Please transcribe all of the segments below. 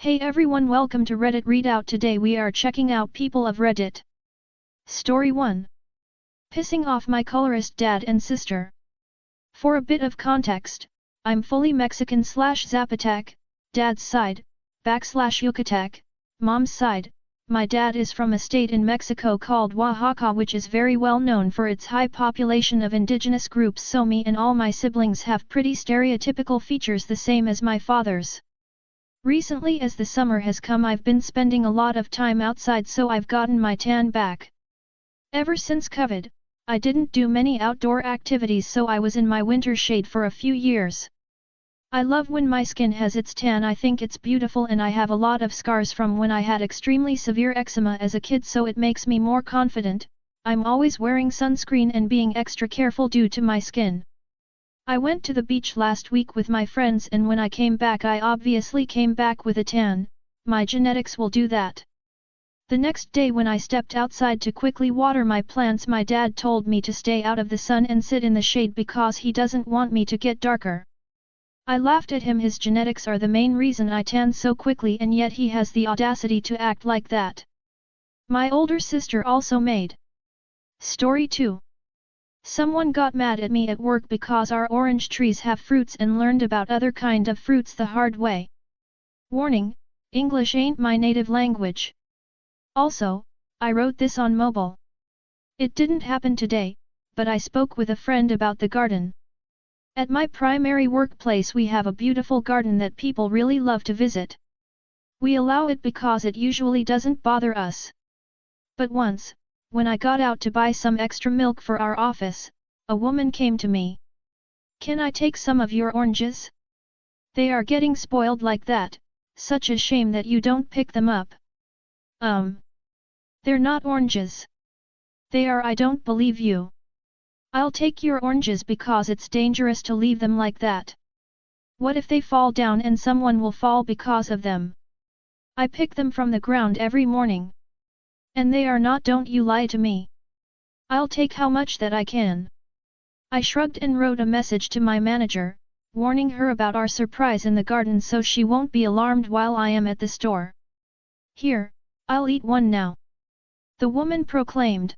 Hey everyone, welcome to Reddit Readout. Today we are checking out People of Reddit. Story 1. Pissing off my colorist dad and sister. For a bit of context, I'm fully Mexican / Zapotek, dad's side, / Yucatec, mom's side. My dad is from a state in Mexico called Oaxaca, which is very well known for its high population of indigenous groups, so me and all my siblings have pretty stereotypical features, the same as my father's. Recently, as the summer has come, I've been spending a lot of time outside, so I've gotten my tan back. Ever since COVID, I didn't do many outdoor activities, so I was in my winter shade for a few years. I love when my skin has its tan. I think it's beautiful, and I have a lot of scars from when I had extremely severe eczema as a kid, so it makes me more confident. I'm always wearing sunscreen and being extra careful due to my skin. I went to the beach last week with my friends, and when I came back I obviously came back with a tan. My genetics will do that. The next day when I stepped outside to quickly water my plants, my dad told me to stay out of the sun and sit in the shade because he doesn't want me to get darker. I laughed at him. His genetics are the main reason I tan so quickly, and yet he has the audacity to act like that. My older sister also made. Story 2. Someone got mad at me at work because our orange trees have fruits and learned about other kind of fruits the hard way. Warning, English ain't my native language. Also, I wrote this on mobile. It didn't happen today, but I spoke with a friend about the garden. At my primary workplace we have a beautiful garden that people really love to visit. We allow it because it usually doesn't bother us. But once, when I got out to buy some extra milk for our office, a woman came to me. "Can I take some of your oranges? They are getting spoiled like that, such a shame that you don't pick them up." They're not oranges. They are. I don't believe you. I'll take your oranges because it's dangerous to leave them like that. What if they fall down and someone will fall because of them? I pick them from the ground every morning. And they are not. Don't you lie to me. I'll take how much that I can. I shrugged and wrote a message to my manager, warning her about our surprise in the garden so she won't be alarmed while I am at the store. "Here, I'll eat one now," the woman proclaimed.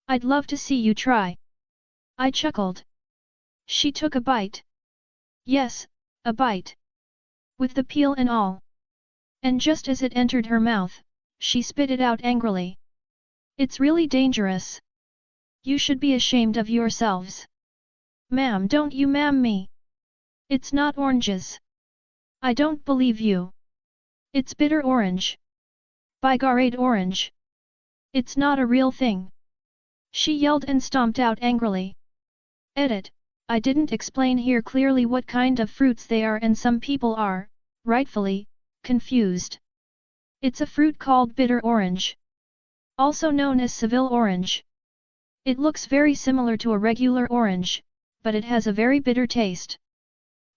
"I'd love to see you try." I chuckled. She took a bite. Yes, a bite. With the peel and all. And just as it entered her mouth, she spit it out angrily. "It's really dangerous. You should be ashamed of yourselves." "Ma'am, don't you ma'am me. It's not oranges. I don't believe you. It's bitter orange. Bigarade orange. It's not a real thing." She yelled and stomped out angrily. Edit: I didn't explain here clearly what kind of fruits they are, and some people are, rightfully, confused. It's a fruit called bitter orange. Also known as Seville orange. It looks very similar to a regular orange, but it has a very bitter taste.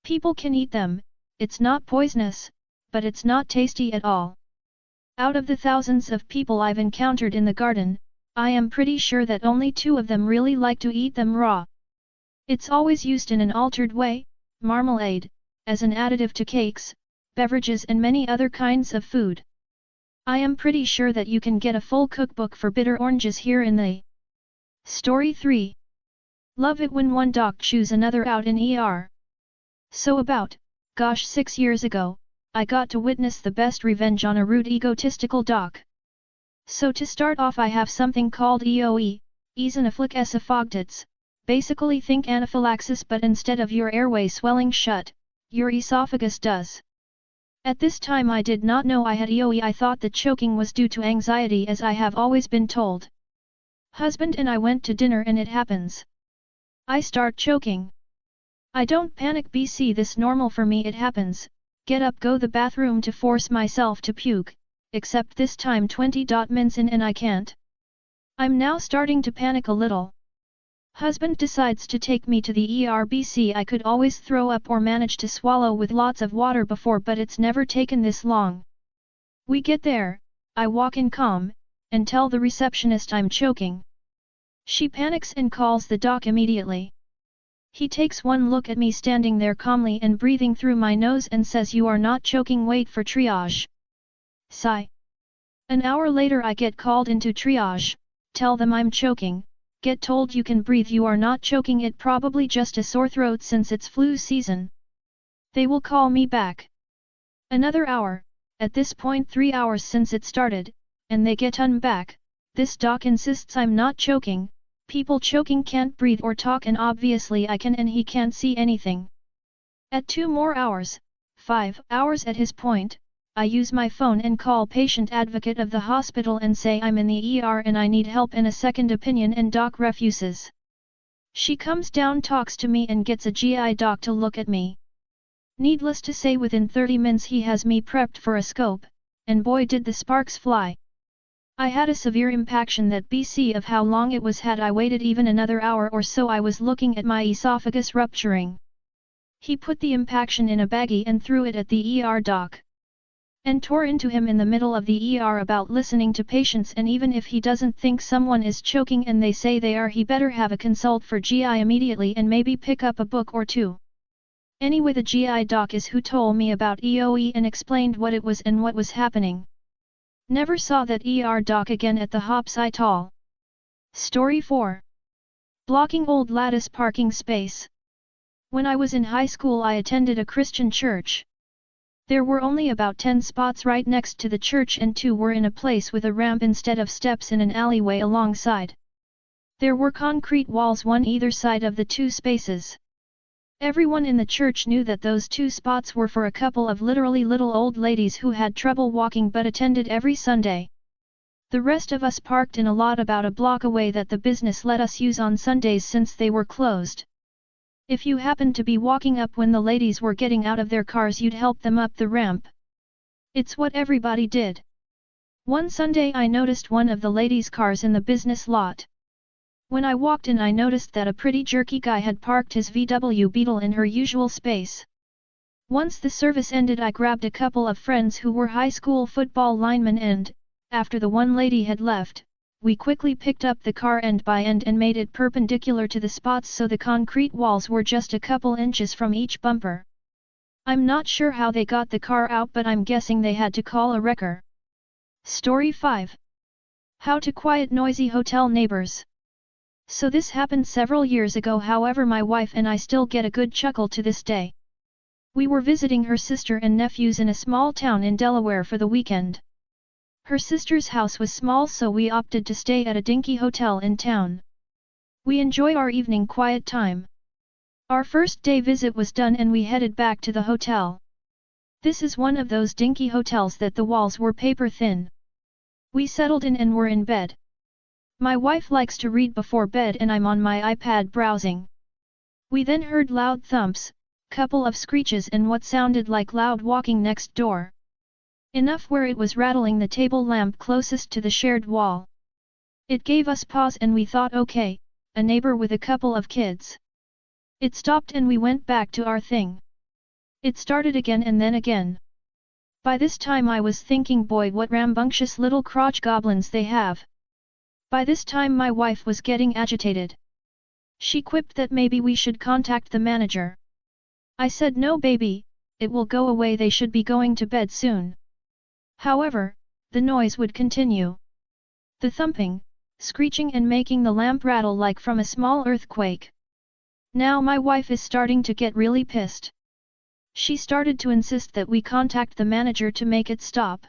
People can eat them, it's not poisonous, but it's not tasty at all. Out of the thousands of people I've encountered in the garden, I am pretty sure that only 2 of them really like to eat them raw. It's always used in an altered way, marmalade, as an additive to cakes, beverages and many other kinds of food. I am pretty sure that you can get a full cookbook for bitter oranges here in the Story 3. Love it when one doc chews another out in ER. So about, 6 years ago, I got to witness the best revenge on a rude egotistical doc. So to start off, I have something called EOE, eosinophilic esophagitis. Basically think anaphylaxis, but instead of your airway swelling shut, your esophagus does. At this time I did not know I had EOE. I thought the choking was due to anxiety, as I have always been told. Husband and I went to dinner and it happens. I start choking. I don't panic. BC, this normal for me. It happens. Get up, go the bathroom to force myself to puke, except this time 20 minutes in and I can't. I'm now starting to panic a little. Husband decides to take me to the ER. BC, I could always throw up or manage to swallow with lots of water before, but it's never taken this long. We get there, I walk in calm, and tell the receptionist I'm choking. She panics and calls the doc immediately. He takes one look at me standing there calmly and breathing through my nose and says, "You are not choking, wait for triage." Sigh. An hour later I get called into triage, tell them I'm choking, get told you can breathe, you are not choking, it probably just a sore throat since it's flu season. They will call me back. Another hour, at this point 3 hours since it started, and they get back. This doc insists I'm not choking. People choking can't breathe or talk and obviously I can, and he can't see anything. At 2 more hours, 5 hours at his point, I use my phone and call patient advocate of the hospital and say I'm in the ER and I need help and a second opinion, and doc refuses. She comes down, talks to me and gets a GI doc to look at me. Needless to say, within 30 minutes he has me prepped for a scope, and boy did the sparks fly. I had a severe impaction that BC of how long it was. Had I waited even another hour or so I was looking at my esophagus rupturing. He put the impaction in a baggie and threw it at the ER doc. And tore into him in the middle of the ER about listening to patients, and even if he doesn't think someone is choking and they say they are, he better have a consult for GI immediately and maybe pick up a book or two. Anyway, the GI doc is who told me about EOE and explained what it was and what was happening. Never saw that ER doc again at the hospital. Story 4. Blocking old lattice parking space. When I was in high school I attended a Christian church. There were only about 10 spots right next to the church and 2 were in a place with a ramp instead of steps in an alleyway alongside. There were concrete walls one either side of the 2 spaces. Everyone in the church knew that those 2 spots were for a couple of literally little old ladies who had trouble walking but attended every Sunday. The rest of us parked in a lot about a block away that the business let us use on Sundays since they were closed. If you happened to be walking up when the ladies were getting out of their cars, you'd help them up the ramp. It's what everybody did. One Sunday I noticed one of the ladies' cars in the business lot. When I walked in I noticed that a pretty jerky guy had parked his VW Beetle in her usual space. Once the service ended I grabbed a couple of friends who were high school football linemen and, after the one lady had left, we quickly picked up the car end by end and made it perpendicular to the spots so the concrete walls were just a couple inches from each bumper. I'm not sure how they got the car out, but I'm guessing they had to call a wrecker. Story 5. How to quiet noisy hotel neighbors. So this happened several years ago, however my wife and I still get a good chuckle to this day. We were visiting her sister and nephews in a small town in Delaware for the weekend. Her sister's house was small, so we opted to stay at a dinky hotel in town. We enjoy our evening quiet time. Our first day visit was done and we headed back to the hotel. This is one of those dinky hotels that the walls were paper thin. We settled in and were in bed. My wife likes to read before bed and I'm on my iPad browsing. We then heard loud thumps, couple of screeches and what sounded like loud walking next door. Enough where it was rattling the table lamp closest to the shared wall. It gave us pause and we thought, okay, a neighbor with a couple of kids. It stopped and we went back to our thing. It started again and then again. By this time I was thinking, boy, what rambunctious little crotch goblins they have. By this time my wife was getting agitated. She quipped that maybe we should contact the manager. I said, no baby, it will go away, they should be going to bed soon. However, the noise would continue. The thumping, screeching and making the lamp rattle like from a small earthquake. Now my wife is starting to get really pissed. She started to insist that we contact the manager to make it stop.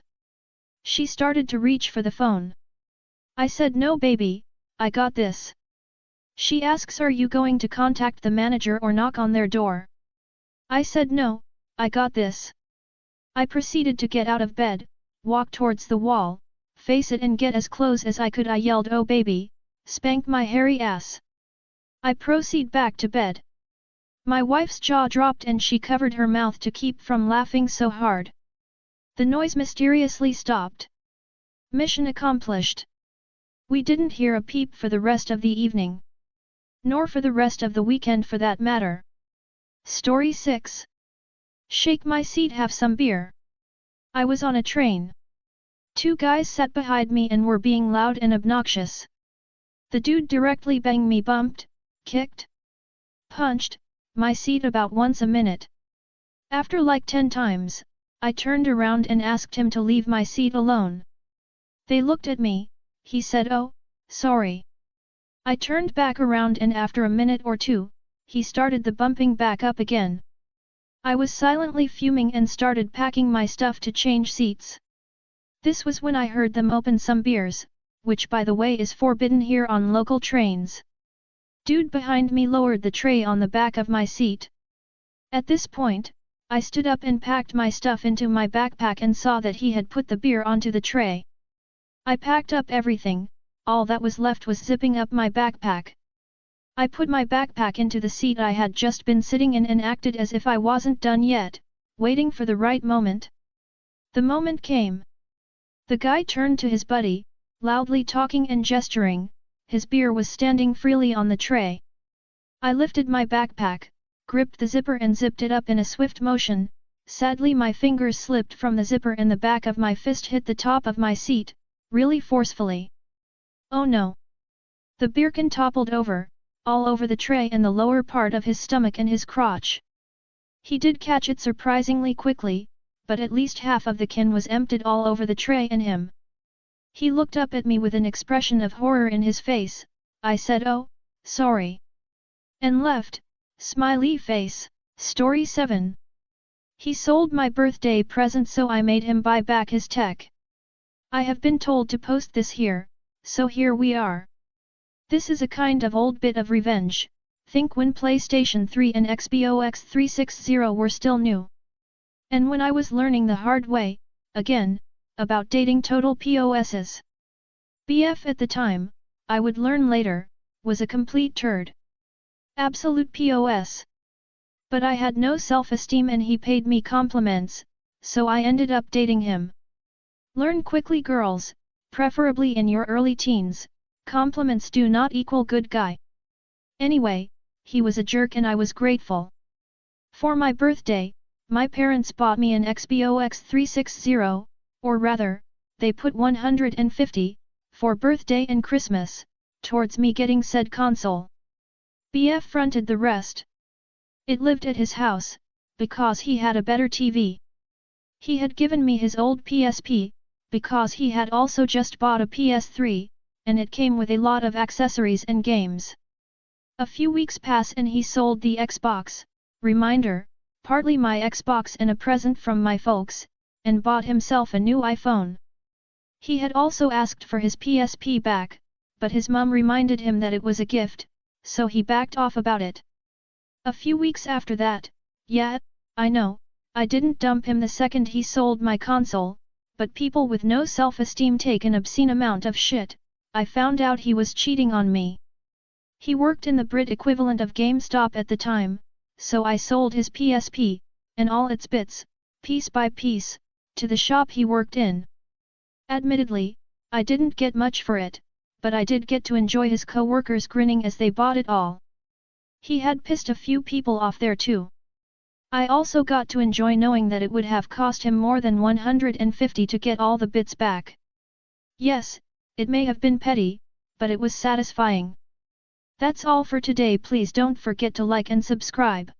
She started to reach for the phone. I said, no baby, I got this. She asks, are you going to contact the manager or knock on their door? I said, no, I got this. I proceeded to get out of bed, walk towards the wall, face it and get as close as I could. I yelled, oh baby, spank my hairy ass. I proceed back to bed. My wife's jaw dropped and she covered her mouth to keep from laughing so hard. The noise mysteriously stopped. Mission accomplished. We didn't hear a peep for the rest of the evening. Nor for the rest of the weekend for that matter. Story 6. Shake my seat, have some beer. I was on a train. 2 guys sat behind me and were being loud and obnoxious. The dude directly banged me, bumped, kicked, punched my seat about once a minute. After like 10 times, I turned around and asked him to leave my seat alone. They looked at me, he said, "Oh, sorry." I turned back around and after a minute or two, he started the bumping back up again. I was silently fuming and started packing my stuff to change seats. This was when I heard them open some beers, which by the way is forbidden here on local trains. Dude behind me lowered the tray on the back of my seat. At this point, I stood up and packed my stuff into my backpack and saw that he had put the beer onto the tray. I packed up everything, all that was left was zipping up my backpack. I put my backpack into the seat I had just been sitting in and acted as if I wasn't done yet, waiting for the right moment. The moment came. The guy turned to his buddy, loudly talking and gesturing, his beer was standing freely on the tray. I lifted my backpack, gripped the zipper and zipped it up in a swift motion. Sadly my fingers slipped from the zipper and the back of my fist hit the top of my seat, really forcefully. Oh no! The beer can toppled over, all over the tray and the lower part of his stomach and his crotch. He did catch it surprisingly quickly, but at least half of the can was emptied all over the tray and him. He looked up at me with an expression of horror in his face. I said, "Oh, sorry." And left, smiley face. Story 7. He sold my birthday present so I made him buy back his tech. I have been told to post this here, so here we are. This is a kind of old bit of revenge. Think when PlayStation 3 and Xbox 360 were still new. And when I was learning the hard way, again, about dating total POSs. BF at the time, I would learn later, was a complete turd. Absolute POS. But I had no self-esteem and he paid me compliments, so I ended up dating him. Learn quickly girls, preferably in your early teens, compliments do not equal good guy. Anyway, he was a jerk and I was grateful. For my birthday, my parents bought me an Xbox 360, or rather, they put 150, for birthday and Christmas, towards me getting said console. BF fronted the rest. It lived at his house, because he had a better TV. He had given me his old PSP, because he had also just bought a PS3, and it came with a lot of accessories and games. A few weeks pass and he sold the Xbox, reminder, partly my Xbox and a present from my folks, and bought himself a new iPhone. He had also asked for his PSP back, but his mum reminded him that it was a gift, so he backed off about it. A few weeks after that, yeah, I know, I didn't dump him the second he sold my console, but people with no self-esteem take an obscene amount of shit. I found out he was cheating on me. He worked in the Brit equivalent of GameStop at the time, so I sold his PSP, and all its bits, piece by piece, to the shop he worked in. Admittedly, I didn't get much for it, but I did get to enjoy his co-workers grinning as they bought it all. He had pissed a few people off there too. I also got to enjoy knowing that it would have cost him more than 150 to get all the bits back. Yes, it may have been petty, but it was satisfying. That's all for today. Please don't forget to like and subscribe.